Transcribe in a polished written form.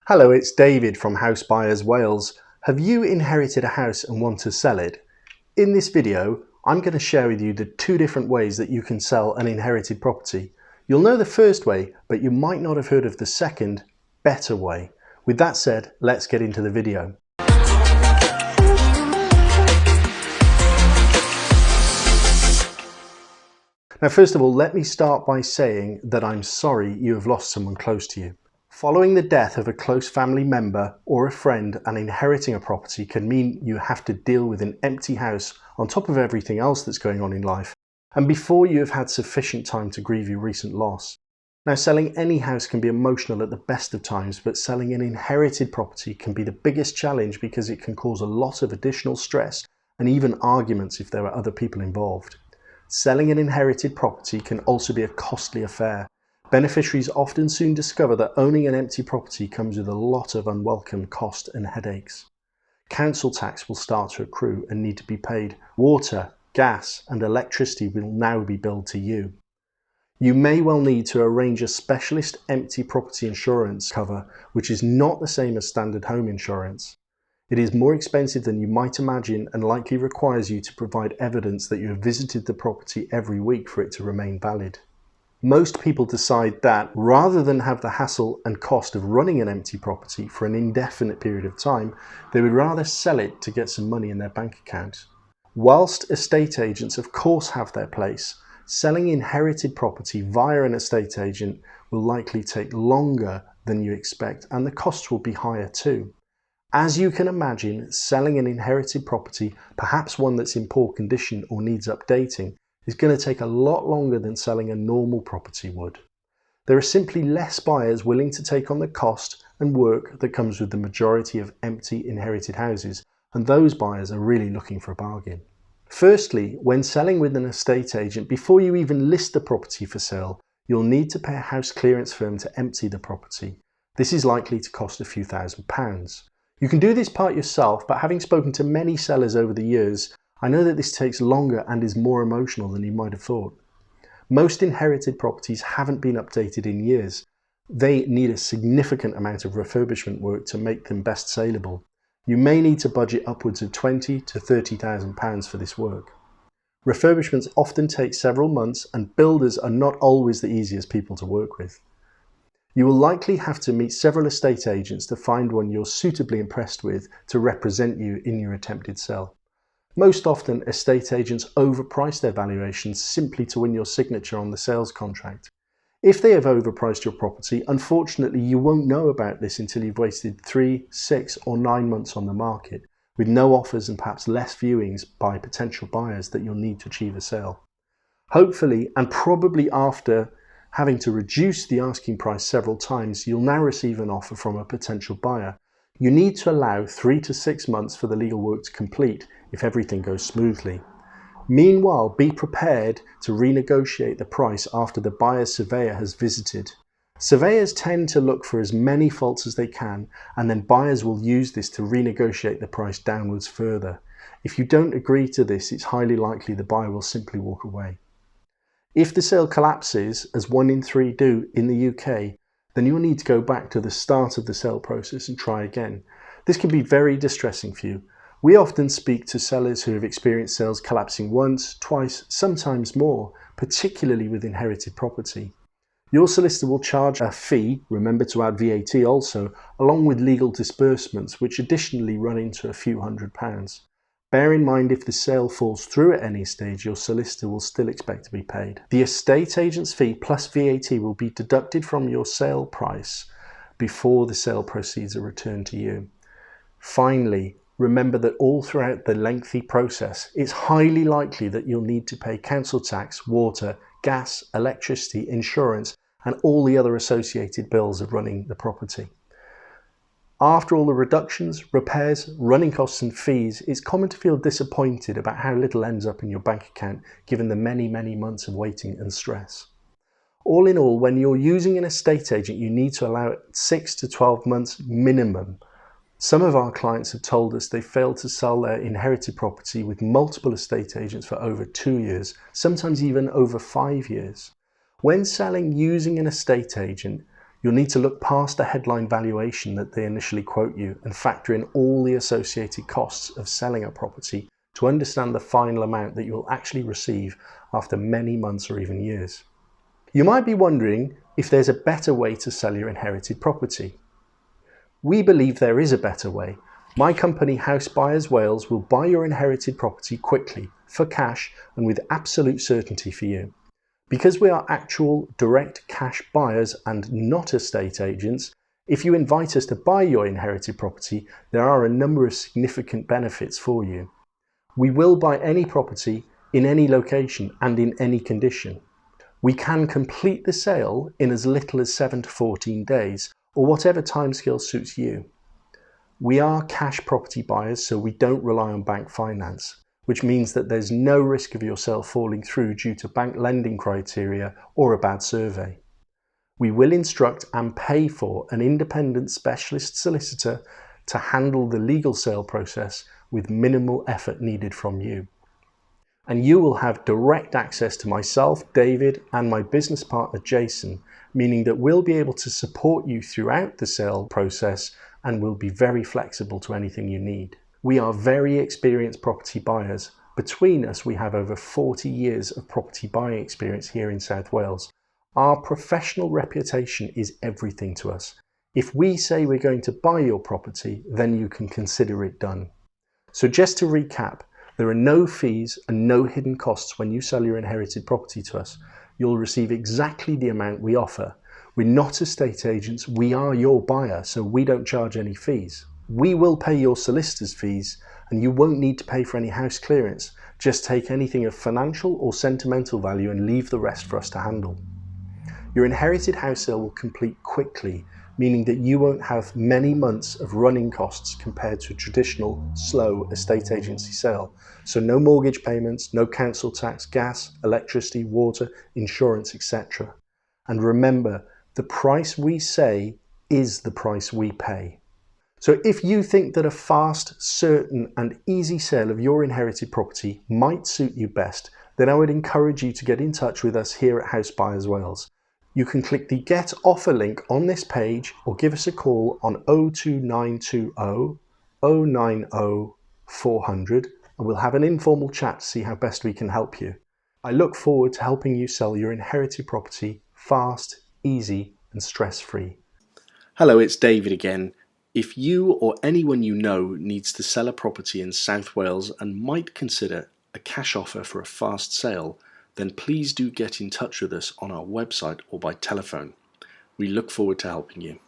Hello, it's David from House Buyers Wales. Have you inherited a house and want to sell it? In this video, I'm going to share with you the two different ways that you can sell an inherited property. You'll know the first way, but you might not have heard of the second, better way. With that said, let's get into the video. Now, first of all, let me start by saying that I'm sorry you have lost someone close to you. Following the death of a close family member or a friend, and inheriting a property can mean you have to deal with an empty house on top of everything else that's going on in life, and before you have had sufficient time to grieve your recent loss. Now, selling any house can be emotional at the best of times, but selling an inherited property can be the biggest challenge because it can cause a lot of additional stress and even arguments if there are other people involved. Selling an inherited property can also be a costly affair. Beneficiaries often soon discover that owning an empty property comes with a lot of unwelcome cost and headaches. Council tax will start to accrue and need to be paid. Water, gas and electricity will now be billed to you. You may well need to arrange a specialist empty property insurance cover, which is not the same as standard home insurance. It is more expensive than you might imagine and likely requires you to provide evidence that you have visited the property every week for it to remain valid. Most people decide that rather than have the hassle and cost of running an empty property for an indefinite period of time, they would rather sell it to get some money in their bank account. Whilst estate agents of course have their place, selling inherited property via an estate agent will likely take longer than you expect, and the costs will be higher too. As you can imagine, selling an inherited property, perhaps one that's in poor condition or needs updating, is going to take a lot longer than selling a normal property would. There are simply less buyers willing to take on the cost and work that comes with the majority of empty inherited houses, and those buyers are really looking for a bargain. Firstly, when selling with an estate agent, before you even list the property for sale, you'll need to pay a house clearance firm to empty the property. This is likely to cost a few £1,000s. You can do this part yourself, but having spoken to many sellers over the years, I know that this takes longer and is more emotional than you might have thought. Most inherited properties haven't been updated in years. They need a significant amount of refurbishment work to make them best saleable. You may need to budget upwards of £20,000 to £30,000 for this work. Refurbishments often take several months, and builders are not always the easiest people to work with. You will likely have to meet several estate agents to find one you're suitably impressed with to represent you in your attempted sale. Most often, estate agents overprice their valuations simply to win your signature on the sales contract. If they have overpriced your property, unfortunately you won't know about this until you've wasted 3, 6 or 9 months on the market, with no offers and perhaps less viewings by potential buyers that you'll need to achieve a sale. Hopefully, and probably after having to reduce the asking price several times, you'll now receive an offer from a potential buyer. You need to allow 3 to 6 months for the legal work to complete if everything goes smoothly. Meanwhile, be prepared to renegotiate the price after the buyer's surveyor has visited. Surveyors tend to look for as many faults as they can, and then buyers will use this to renegotiate the price downwards further. If you don't agree to this, it's highly likely the buyer will simply walk away. If the sale collapses, as 1 in 3 do in the UK, then you'll need to go back to the start of the sale process and try again. This can be very distressing for you. We often speak to sellers who have experienced sales collapsing once, twice, sometimes more, particularly with inherited property. Your solicitor will charge a fee, remember to add VAT also, along with legal disbursements, which additionally run into a few £100s. Bear in mind, if the sale falls through at any stage, your solicitor will still expect to be paid. The estate agent's fee plus VAT will be deducted from your sale price before the sale proceeds are returned to you. Finally, remember that all throughout the lengthy process, it's highly likely that you'll need to pay council tax, water, gas, electricity, insurance, and all the other associated bills of running the property. After all the reductions, repairs, running costs and fees, it's common to feel disappointed about how little ends up in your bank account given the many months of waiting and stress. All in all, when you're using an estate agent, you need to allow it 6 to 12 months minimum. Some of our clients have told us they failed to sell their inherited property with multiple estate agents for over 2 years, sometimes even over 5 years. When selling using an estate agent, You'll need to look past the headline valuation that they initially quote you and factor in all the associated costs of selling a property to understand the final amount that you'll actually receive after many months or even years. You might be wondering if there's a better way to sell your inherited property. We believe there is a better way. My company, House Buyers Wales, will buy your inherited property quickly, for cash, and with absolute certainty for you. Because we are actual direct cash buyers and not estate agents, if you invite us to buy your inherited property, there are a number of significant benefits for you. We will buy any property in any location and in any condition. We can complete the sale in as little as 7 to 14 days, or whatever timescale suits you. We are cash property buyers, so we don't rely on bank finance, which means that there's no risk of your sale falling through due to bank lending criteria or a bad survey. We will instruct and pay for an independent specialist solicitor to handle the legal sale process with minimal effort needed from you. And you will have direct access to myself, David, and my business partner, Jason, meaning that we'll be able to support you throughout the sale process and will be very flexible to anything you need. We are very experienced property buyers. Between us, we have over 40 years of property buying experience here in South Wales. Our professional reputation is everything to us. If we say we're going to buy your property, then you can consider it done. So just to recap, there are no fees and no hidden costs when you sell your inherited property to us. You'll receive exactly the amount we offer. We're not estate agents, we are your buyer, so we don't charge any fees. We will pay your solicitor's fees and you won't need to pay for any house clearance. Just take anything of financial or sentimental value and leave the rest for us to handle. Your inherited house sale will complete quickly, meaning that you won't have many months of running costs compared to a traditional, slow estate agency sale. So no mortgage payments, no council tax, gas, electricity, water, insurance, etc. And remember, the price we say is the price we pay. So if you think that a fast, certain and easy sale of your inherited property might suit you best, then I would encourage you to get in touch with us here at House Buyers Wales. You can click the Get Offer link on this page or give us a call on 02920 090 400 and we'll have an informal chat to see how best we can help you. I look forward to helping you sell your inherited property fast, easy and stress-free. Hello, it's David again. If you or anyone you know needs to sell a property in South Wales and might consider a cash offer for a fast sale, then please do get in touch with us on our website or by telephone. We look forward to helping you.